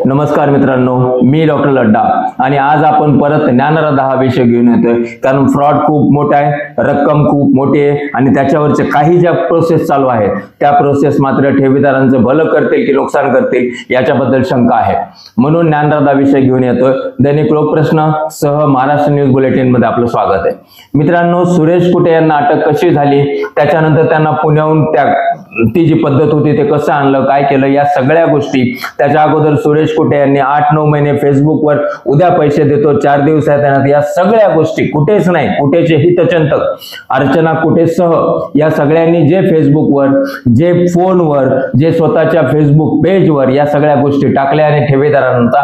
नमस्कार मित्रांनो, मी डॉक्टर लड्डा आणि आज आपण परत ज्ञानराधा हा विषय घेऊन येतोय. कारण फ्रॉड खूप मोठा आहे, रक्कम खूप मोठी आहे आणि त्याच्यावरचे काही ज्या प्रोसेस चालू आहेत त्या प्रोसेस मात्र ठेवीदारांचं भलं करतील की नुकसान करतील याच्याबद्दल शंका आहे. म्हणून ज्ञानराधा विषय घेऊन येतोय. दैनिक लोकप्रश्न सह महाराष्ट्र न्यूज बुलेटिन मध्ये आपलं स्वागत आहे. मित्रांनो, सुरेश कुटे यांना अटक कशी झाली, त्याच्यानंतर त्यांना पुण्याहून ती जी पद्धत होती ते कसं आणलं, काय केलं, या सगळ्या गोष्टी. त्याच्या अगोदर सुरेश कुटे यांनी 8-9 महिने फेसबुकवर उद्या पैसे देतो 4 दिवसात, या सगळ्या गोष्टी कुठेच नाही, कुटेचे हितचिंतक अर्चना कुटेसह या सगळ्यांनी जे फेसबुकवर, जे फोनवर, जे स्वतःच्या फेसबुक पेजवर या सगळ्या गोष्टी टाकल्या आणि ठेवीदारांचा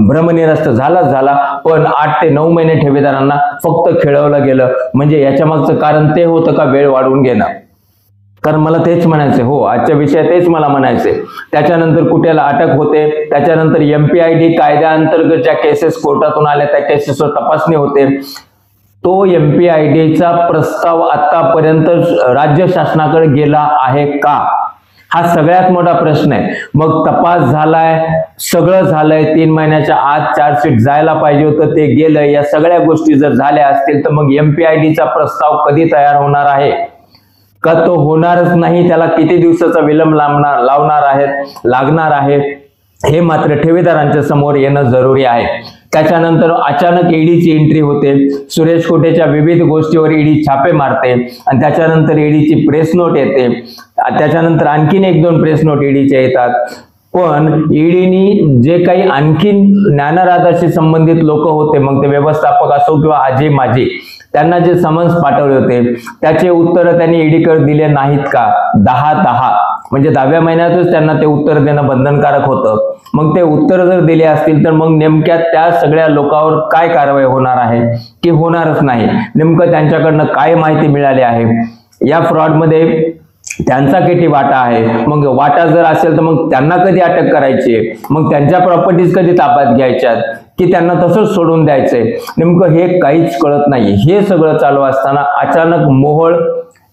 भ्रमनिरस्त झाला. पण 8 ते 9 महिने ठेवीदारांना फक्त खेळवलं गेलं. म्हणजे याच्या मागचं कारण ते होतं का वेळ वाढवून घेणं? कारण मला तेच म्हणायचे, हो आजच्या विषयात तेच मला म्हणायचे. त्याच्यानंतर कुठेला अटक होते, त्याच्यानंतर MPID कायद्याअंतर्गत ज्या केसेस कोर्टातून आल्या त्या केसेसवर तपासणी होते. तो MPIDचा प्रस्ताव आतापर्यंत राज्य शासनाकडे गेला आहे का, हा सगळ्यात मोठा प्रश्न आहे. मग तपास झालाय, सगळं झालंय, 3 महिन्याच्या आत चार्जशीट जायला पाहिजे होतं, ते गेलं. या सगळ्या गोष्टी जर झाल्या असतील तर मग MPIDचा प्रस्ताव कधी तयार होणार आहे का? तो होणारच नाही. त्याला किती दिवसाचा विलंब लागणार आहे हे मात्र ठेवीदारांच्या समोर येणं जरुरी आहे. त्याच्यानंतर अचानक ईडीची एंट्री होते. सुरेश कुटेच्या विविध गोष्टीवर ईडी छापे मारते आणि त्याच्यानंतर ईडीची प्रेस नोट येते. त्याच्यानंतर आणखीन 1-2 प्रेस नोट ईडीच्या येतात. पण ईडीनी जे काही आणखीन ज्ञानराधाशी संबंधित लोक होते, मग ते व्यवस्थापक असो किंवा आजी माजी, त्यांना जे समन्स पाठवले होते त्याचे उत्तर त्यांनी ईडीकडे दिले नाहीत का? 10 म्हणजे 10व्या महिन्यातच त्यांना ते उत्तर देणं बंधनकारक होतं. मग ते उत्तर जर दिले असतील तर मग नेमक्या त्या सगळ्या लोकांवर काय कारवाई होणार आहे की होणारच नाही? नेमकं त्यांच्याकडनं काय माहिती मिळाली आहे? या फ्रॉड मध्ये त्यांचा किती वाटा आहे? मग वाटा जर असेल तर मग त्यांना कधी अटक करायची? मग त्यांच्या प्रॉपर्टीज कधी ताब्यात घ्यायच्यात की त्यांना तसंच सोडून द्यायचंय? नेमकं हे काहीच कळत नाही. हे सगळं चालू असताना अचानक मोहोळ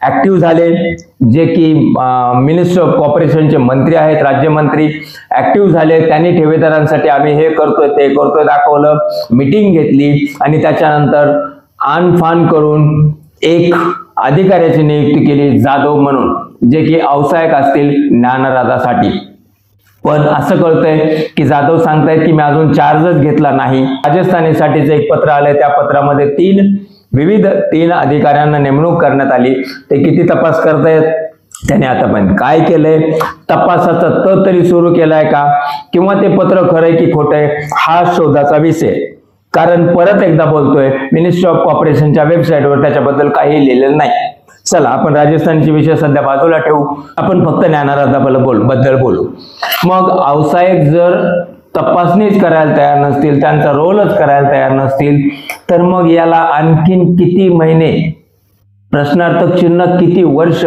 ऍक्टिव्ह झाले, जे की मिनिस्टर ऑफ कॉर्पोरेशनचे मंत्री आहेत, राज्यमंत्री ऍक्टिव्ह झाले. त्यांनी ठेवीदारांसाठी आम्ही हे करतोय ते करतोय दाखवलं, मीटिंग घेतली आणि त्याच्यानंतर आन फान करून एक अधिकाऱ्याची नियुक्ती केली, जाधव म्हणून, जे की औसायक असतील ज्ञानराधासाठी. पण असं कळतंय की जाधव सांगतायत की मी अजून चार्जच घेतला नाही. राजस्थानीसाठीचं एक पत्र आलंय, त्या पत्रामध्ये 3 अधिकाऱ्यांना नेमणूक करण्यात आली. ते किती तपास करतायत, त्याने आतापर्यंत काय केलंय, तपासाचा तरी सुरू केलाय का, किंवा ते पत्र खरंय की खोटंय, हा शोधाचा विषय. कारण परत एकदा बोलतोय, मिनिस्ट्री ऑफ कॉर्पोरेशनच्या वेबसाईटवर त्याच्याबद्दल काही लिहिलेलं नाही. चला आपण राजस्थानचे विषय सध्या बाजूला ठेवू, आपण फक्त ज्ञानराधा बद्दल बोलू. मग औसायक जर तपासणीच करायला तयार नसतील, त्यांचा रोलच करायला तयार नसतील, तर मग याला आणखीन किती महिने, प्रश्नार्थक चिन्ह किती वर्ष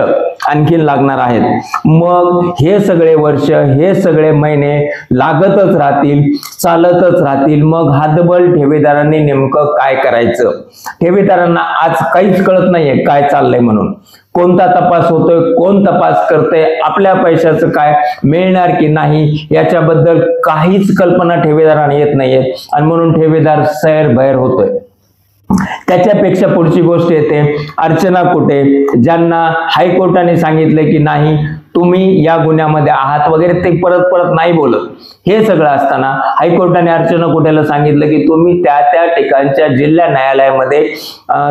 आणखीन लागणार आहेत? मग हे सगळे वर्ष, हे सगळे महिने लागतच राहतील, चालतच राहतील. मग हातबल ठेवीदारांनी नेमकं काय करायचं? ठेवीदारांना आज काहीच कळत नाहीये काय चाललंय म्हणून. कोणता तपास होतोय, कोण तपास करतोय, आपल्या पैशाचं काय मिळणार की नाही याच्याबद्दल काहीच कल्पना ठेवीदारांना येत नाहीये आणि म्हणून ठेवीदार सैरभैर होतोय. त्याच्यापेक्षा पुढची गोष्ट येते, अर्चना कुटे, ज्यांना हायकोर्टाने सांगितले की नाही तुम्ही या गुन्ह्यामध्ये आहात वगैरे, ते परत नाही बोलत. हे सगळं असताना हायकोर्टाने अर्चना कुटेला सांगितलं की तुम्ही त्या ठिकाणच्या जिल्हा न्यायालयामध्ये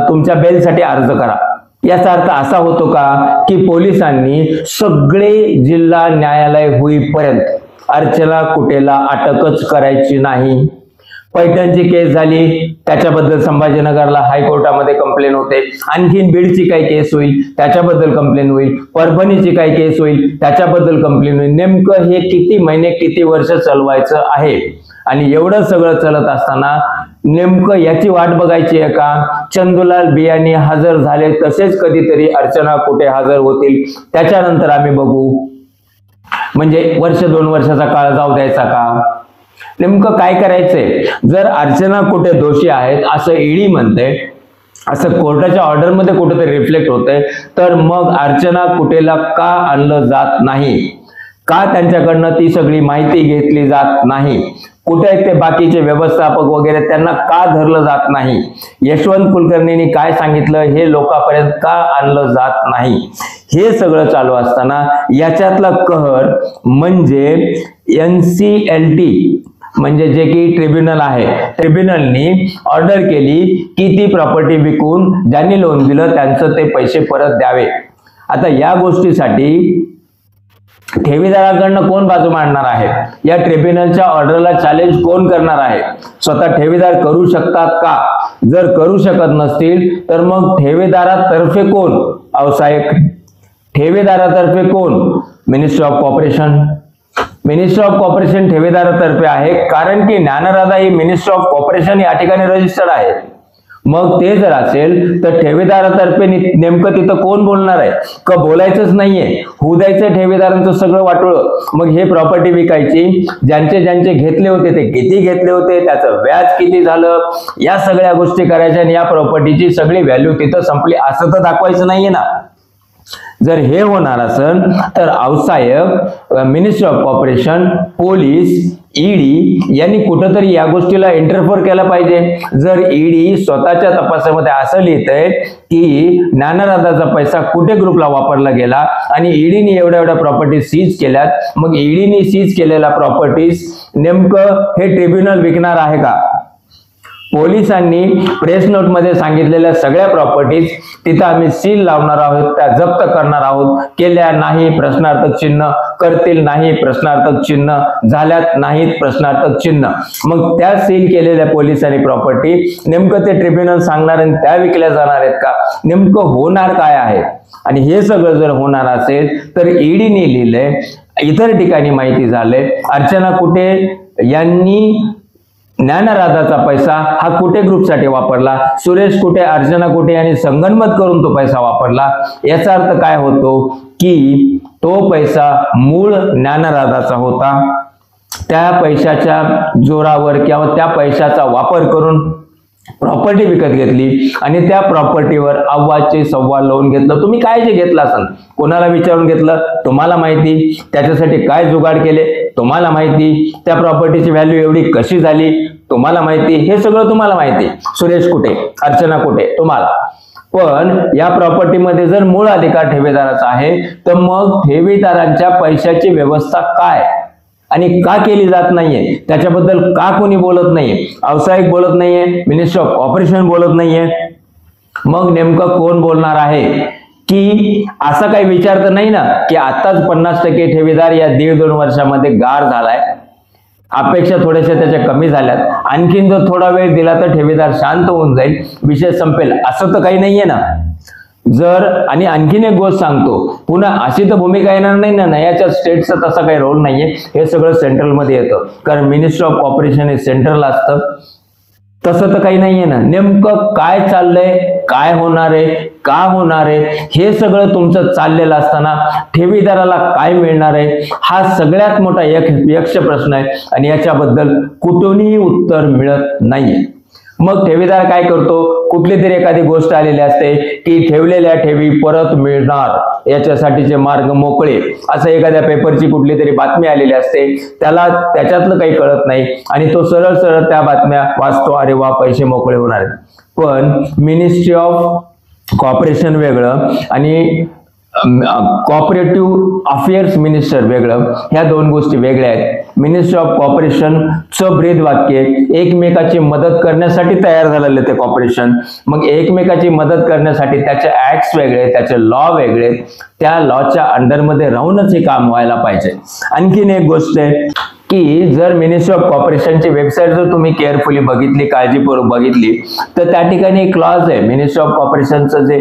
तुमच्या बेलसाठी अर्ज करा. याचा अर्थ असा होतो का की पोलिसांनी सगळे जिल्हा न्यायालय होईपर्यंत अर्चना कुटेला अटकच करायची नाही? पैठणची केस झाली, त्याच्याबद्दल संभाजीनगरला हायकोर्टामध्ये कंप्लेन होते. आणखीन बीडची काही केस होईल, त्याच्याबद्दल कंप्लेन होईल. परभणीची काही केस होईल, त्याच्याबद्दल कंप्लेन होईल. नेमकं हे किती महिने, किती वर्ष चालवायचं आहे? आणि एवढं सगळं चालत असताना नेमकं याची वाट बघायची आहे का? चंदूलाल बियाणी हजर झाले तसेच कधीतरी अर्चना कुटे हजर होतील, त्याच्यानंतर आम्ही बघू. म्हणजे 1-2 वर्षाचा काळ जाऊ द्यायचा का? नेमकं काय करायचंय? जर अर्चना कुटे दोषी आहेत असं ईडी म्हणते, असं कोर्टाच्या ऑर्डर मध्ये कुठेतरी रिफ्लेक्ट होतंय, तर मग अर्चना कुटेला का आणलं जात नाही? का त्यांच्याकडनं ती सगळी माहिती घेतली जात नाही? कुठे आहेत ते बाकीचे व्यवस्थापक वगैरे, त्यांना का धरलं जात नाही? यशवंत कुलकर्णींनी काय सांगितलं हे लोकांपर्यंत का आणलं जात नाही? हे सगळं चालू असताना याच्यातला कहर म्हणजे NCLT म्हणजे जे की ट्रिब्युनल आहे, ट्रिब्युनलनी ऑर्डर केली की ती प्रॉपर्टी विकून ज्यांनी लोन दिलं त्यांचं ते पैसे परत द्यावे. आता या गोष्टीसाठी ठेवीदाराकडनं कोण बाजू मांडणार आहे? या ट्रिब्युनलच्या ऑर्डरला चॅलेंज कोण करणार आहे? स्वतः ठेवीदार करू शकतात का? जर करू शकत नसतील तर मग ठेवीदारातर्फे कोण? व्यावसायिक ठेवीदारातर्फे कोण? Ministry of corporation. Ministry of corporation ठेवीदारातर्फे आहे, कारण की ज्ञानराधा ही मिनिस्ट्री ऑफ कॉर्पोरेशन या ठिकाणी रजिस्टर्ड आहे. मग ते जर असेल तर ठेवीदारातर्फे नेमकं तिथं कोण बोलणार आहे? का बोलायचंच नाहीये, होऊ द्यायचं ठेवीदारांचं सगळं वाटोळं. मग हे प्रॉपर्टी विकायची, ज्यांचे ज्यांचे घेतले होते ते किती घेतले होते, त्याचं व्याज किती झालं, या सगळ्या गोष्टी करायच्या आणि या प्रॉपर्टीची सगळी व्हॅल्यू तिथं संपली असं तर दाखवायचं नाहीये ना. जर हे होणार असेल तर व्यावसायिक, ministry of corporation, police, ED यांनी कुठंतरी या गोष्टीला इंटरफेअर केला पाहिजे. जर ईडी स्वतःच्या तपासामध्ये असं लिहितंय की ज्ञानराधाचा पैसा कुठे ग्रुपला वापरला गेला आणि ईडीने एवढ्या प्रॉपर्टी सीज केल्यात, मग ईडीने सीज केलेल्या प्रॉपर्टीज नेमकं हे ट्रिब्युनल विकणार आहे का? पोलिसांनी प्रेस नोट मध्ये सांगितलेल्या सगळ्या प्रॉपर्टीज तिथं आम्ही सील लावणार आहोत, त्या जप्त करणार आहोत. केल्या नाही प्रश्नार्थक चिन्ह, करतील नाही प्रश्नार्थक चिन्ह, झाल्यात नाहीत प्रश्नार्थक चिन्ह. मग त्या सील केलेल्या पोलिसांनी प्रॉपर्टी नेमकं ते ट्रिब्युनल सांगणार आणि त्या विकल्या जाणार आहेत का? नेमकं होणार काय आहे? आणि हे सगळं जर होणार असेल तर ईडीने लिहिलंय, इतर ठिकाणी माहिती झालंय, अर्चना कुटे यांनी ज्ञानराधाचा पैसा हा कुटे ग्रुपसाठी वापरला, सुरेश कुटे, अर्चना कुटे यांनी संगनमत करून तो पैसा वापरला. याचा अर्थ काय होतो की तो पैसा मूळ ज्ञानराधाचा होता. त्या पैशाच्या जोरावर किंवा त्या पैशाचा वापर करून प्रॉपर्टी विकत घेतली आणि त्या प्रॉपर्टीवर अव्वाचे सव्वा लोन घेतलं. तुम्ही काय जे घेतलं असेल, कोणाला विचारून घेतलं तुम्हाला माहिती, त्याच्यासाठी काय जुगाड केले तुम्हाला माहिती, त्या प्रॉपर्टीची व्हॅल्यू एवढी कशी झाली तुम्हाला माहिती, हे सगळं तुम्हाला माहिती. सुरेश कुटे, अर्चना कुटे तुम्हाला. पण या प्रॉपर्टीमध्ये जर मूळ अधिकार ठेवीदाराचा आहे तर मग ठेवीदारांच्या पैशाची व्यवस्था काय आणि का केली जात नाहीये, त्याच्याबद्दल का कोणी बोलत नाहीये? व्यावसायिक बोलत नाहीये, मिनिस्ट्री ऑफ कॉर्पोरेशन बोलत नाहीये. मग नेमकं कोण बोलणार आहे? की असं काही विचार तर नाही ना की आताच 50% ठेवीदार या 1.5-2 वर्षामध्ये गार झालाय, अपेक्षा थोड्याशा त्याच्या कमी झाल्यात, आणखीन जर थोडा वेळ दिला तर ठेवीदार शांत होऊन जाईल, विषय संपेल, असं तर काही नाहीये ना. जर आणि आणखीन एक गोष्ट सांगतो, पुन्हा अशी तर भूमिका येणार नाही ना, याच्या स्टेटचा तसा काही रोल नाहीये, हे सगळं सेंट्रल मध्ये येतं, कारण मिनिस्ट्री ऑफ कॉर्पोरेशन हे सेंट्रल असतं. तसं तर काही नाहीये ना. नेमकं काय चाललंय, काय होणार आहे, का होणार आहे, हे सगळं तुमचं चाललेलं असताना ठेवीदाराला काय मिळणार आहे हा सगळ्यात मोठा यक्ष प्रश्न आहे आणि याच्याबद्दल कुठूनही उत्तर मिळत नाहीये. मग ठेवीदार काय करतो? कुठली तरी एखादी गोष्ट आलेली असते की ठेवलेल्या ठेवी परत मिळणार, याच्यासाठीचे मार्ग मोकळे, असं एखाद्या पेपरची कुठली तरी बातमी आलेली असते, त्याला त्याच्यातलं काही कळत नाही आणि तो सरळ सरळ त्या बातम्या वाचतो, अरे वा पैसे मोकळे होणार. पण मिनिस्ट्री ऑफ कॉर्पोरेशन वेगळं आणि कॉपरेटिव्ह अफेअर्स मिनिस्टर वेगळं, ह्या दोन गोष्टी वेगळ्या आहेत. मिनिस्ट्री ऑफ कॉर्पोरेशनचं ब्रीद वाक्य एकमेकाची मदत करण्यासाठी तयार झालेलं ते कॉर्पोरेशन. मग एकमेकाची मदत करण्यासाठी त्याचे ऍक्ट्स वेगळे, त्याचे लॉ वेगळे, त्या लॉच्या अंडरमध्ये राहूनच हे काम व्हायला पाहिजे. आणखीन एक गोष्ट आहे की जर मिनिस्ट्री ऑफ कॉर्पोरेशनची वेबसाईट जर तुम्ही केअरफुली बघितली, काळजीपूर्वक बघितली, तर त्या ठिकाणी एक क्लॉज आहे, मिनिस्ट्री ऑफ कॉर्पोरेशनचं जे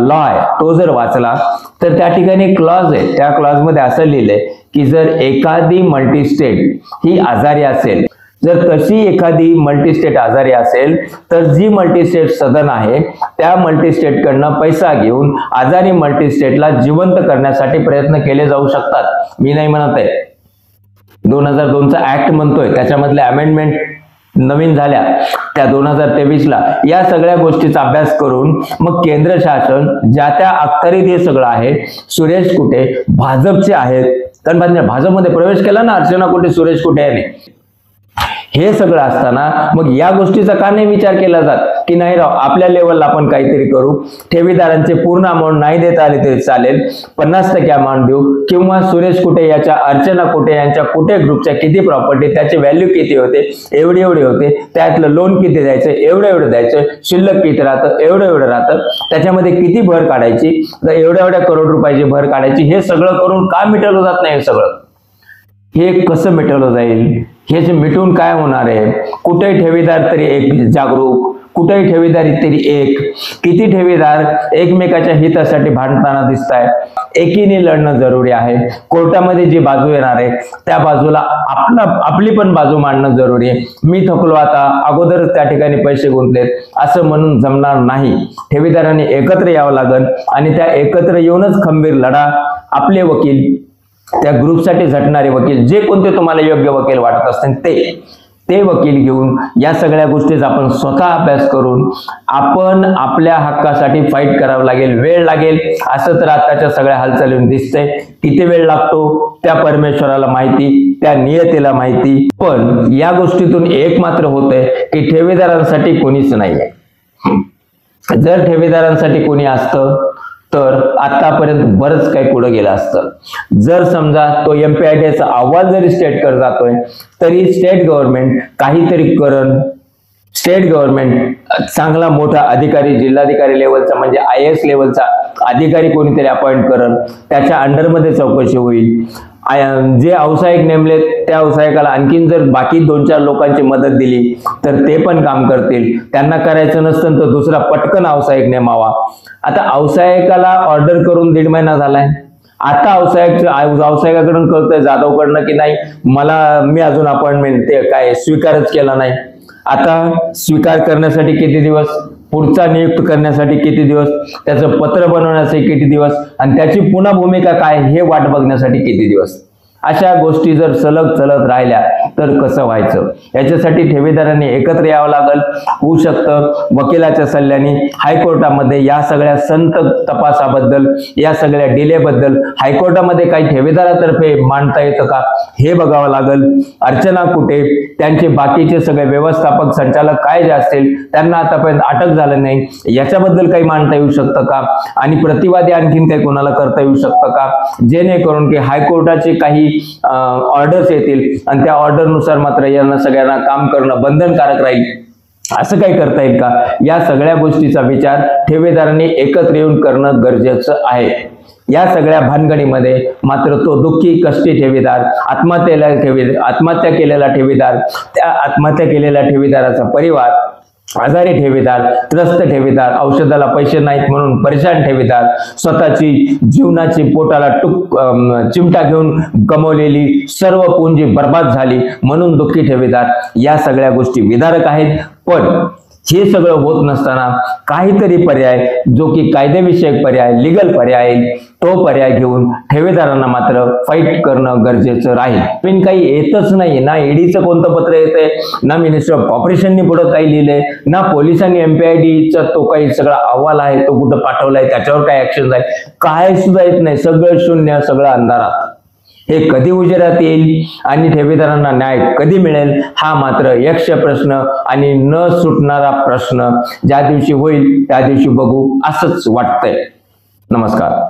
लॉ आहे तो जर वाचला तर त्या ठिकाणी एक क्लॉज आहे. त्या क्लॉज मध्ये असं लिहिलंय की जर एखादी मल्टीस्टेट ही आजारी असेल, जर तशी एखादी मल्टीस्टेट आजारी असेल तर जी मल्टीस्टेट सदन आहे त्या मल्टीस्टेटकडनं पैसा घेऊन आजारी मल्टीस्टेटला जिवंत करण्यासाठी प्रयत्न केले जाऊ शकतात. मी नाही म्हणत आहे, 2002चा ऍक्ट म्हणतोय, त्याच्यामधल्या अमेंडमेंट नवीन झाल्या त्या 2023ला. या सगळ्या गोष्टीचा अभ्यास करून मग केंद्र शासन ज्या त्या अखत्यारीत हे सगळं आहे. सुरेश कुटे भाजपचे आहेत, कारण भाजपमध्ये प्रवेश केला ना अर्चना खोटे, सुरेश खोटे याने. हे सगळं असताना मग या गोष्टीचा का नाही विचार केला जात की नाही राव, आपल्या लेवलला आपण काहीतरी करू, ठेवीदारांचे पूर्ण अमाऊंट नाही देता आले तरी चालेल, 50% अमाऊंट देऊ, किंवा सुरेश खोटे याच्या, अर्चना खोटे यांच्या खोटे ग्रुपच्या किती प्रॉपर्टी, त्याचे व्हॅल्यू किती होते, एवढे होते, त्यातलं लोन किती द्यायचं, एवढं द्यायचं, शिल्लक किती राहतं, एवढं राहतं, त्याच्यामध्ये किती भर काढायची, एवढ्या करोड रुपयाची भर काढायची, हे सगळं करून का मिटवलं जात नाही? सगळं हे कसं मिटवलं जाईल? हे जे मिटून काय होणार आहे? कुठेही ठेवीदार तरी एक जागरूक, कुठेही ठेवीदार तरी एक, किती ठेवीदार एकमेकाच्या हितासाठी भांडताना दिसत आहे? एकीने लढणं जरुरी आहे. कोर्टामध्ये जी बाजू येणार आहे त्या बाजूला आपली पण बाजू मांडणं जरुरी आहे. मी थकलो आता, अगोदरच त्या ठिकाणी पैसे गुंतलेत असं म्हणून जमणार नाही. ठेवीदारांनी एकत्र यावं लागेल आणि त्या एकत्र येऊनच खंबीर लढा. आपले वकील, त्या ग्रुपसाठी झटणारे वकील, जे कोणते तुम्हाला योग्य वकील वाटत असतील ते वकील घेऊन या सगळ्या गोष्टीचा आपण स्वतः अभ्यास करून आपण आपल्या हक्कासाठी फाईट करावं लागेल. वेळ लागेल असं तर आताच्या सगळ्या हालचालीतून दिसतंय. किती वेळ लागतो त्या परमेश्वराला माहिती, त्या नियतीला माहिती. पण या गोष्टीतून एक मात्र होतंय की ठेवीदारांसाठी कोणीच नाहीये. जर ठेवीदारांसाठी कोणी असतं तर आतापर्यंत बरंच काही पुढे गेलं असतं. जर समजा तो MPIDचा अहवाल जरी स्टेटकडे जातोय तरी स्टेट गव्हर्नमेंट काहीतरी करण, स्टेट गव्हर्नमेंट चांगला मोठा अधिकारी, जिल्हाधिकारी लेवलचा म्हणजे IAS लेवलचा अधिकारी कोणीतरी अपॉइंट करण, त्याच्या अंडरमध्ये चौकशी होईल. जे व्यावसायिक नेमले त्या व्यावसायिकाला आणखीन जर बाकी 2-4 लोकांची मदत दिली तर ते पण काम करतील. त्यांना करायचं नसतं तर दुसरा पटकन व्यावसायिक नेमावा. आता व्यावसायिकाला ऑर्डर करून 1.5 महिना झालाय. आता व्यावसायिकाकडून कळतंय जाधवकडनं की नाही, मी अजून अपॉइंटमेंट ते काय स्वीकारच केला नाही. आता स्वीकार करण्यासाठी किती दिवस, पुढचा नियुक्त करण्यासाठी किती दिवस, त्याचं पत्र बनवण्यासाठी किती दिवस आणि त्याची पुन्हा भूमिका काय हे वाट बघण्यासाठी किती दिवस. अशा गोष्टी जर सलग चलत राहिल्या तर कसं व्हायचं? याच्यासाठी ठेवीदारांनी एकत्र यावं लागेल. होऊ शकतं वकिलाच्या सल्ल्याने हायकोर्टामध्ये या सगळ्या संत तपासाबद्दल, या सगळ्या डिलेबद्दल हायकोर्टामध्ये काही ठेवीदारातर्फे मांडता येतं का हे बघावं लागेल. अर्चना खोटे, त्यांचे बाकीचे सगळे व्यवस्थापक, संचालक काय जे असतील त्यांना आतापर्यंत अटक झालं नाही, याच्याबद्दल काही मांडता येऊ शकतं का? आणि प्रतिवादी आणखीन काही कोणाला करता येऊ शकतं का? जेणेकरून की हायकोर्टाचे काही ऑर्डर्स येतील आणि त्या ऑर्डरनुसार मात्र यांना सगळ्यांना काम करणं बंधनकारक राहील. असं काही करता येईल का? या सगळ्या गोष्टीचा विचार ठेवीदारांनी एकत्र येऊन करणं गरजेचं आहे. या सगळ्या भानगडीमध्ये मात्र तो दुःखी कष्टी ठेवीदार, आत्महत्या केलेला ठेवीदार, त्या आत्महत्या केलेल्या ठेवीदाराचा परिवार, आजारी ठेवीदार, त्रस्त ठेवीदार, औषधाला पैसे नाहीत म्हणून परेशान ठेवीदार, स्वतःची जीवनाची पोटाला चिमटा घेऊन गमावलेली सर्व पुंजी बर्बाद झाली म्हणून दुःखी ठेवीदार, या सगळ्या गोष्टी विदारक आहेत. पण हे सगळं होत नसताना काहीतरी पर्याय, जो की कायदेविषयक पर्याय, लिगल पर्याय, तो पर्याय घेऊन ठेवीदारांना मात्र फाईट करणं गरजेचं राहील. पण काही येतच नाही ना, ईडीचं कोणतं पत्र येतंय, ना मिनिस्टर ऑफ ऑपरेशननी पुढे काही लिहिलंय, ना पोलिसांनी MPIDचा तो काही सगळा अहवाल आहे तो कुठं पाठवलाय, त्याच्यावर काय ऍक्शन जाईल, काय सुद्धा येत नाही. सगळं शून्य, सगळं अंधारात. हे कधी उजेडात येईल आणि ठेवीदारांना न्याय कधी मिळेल हा मात्र यक्ष प्रश्न आणि न सुटणारा प्रश्न. ज्या दिवशी होईल त्या दिवशी बघू असंच वाटतंय. नमस्कार.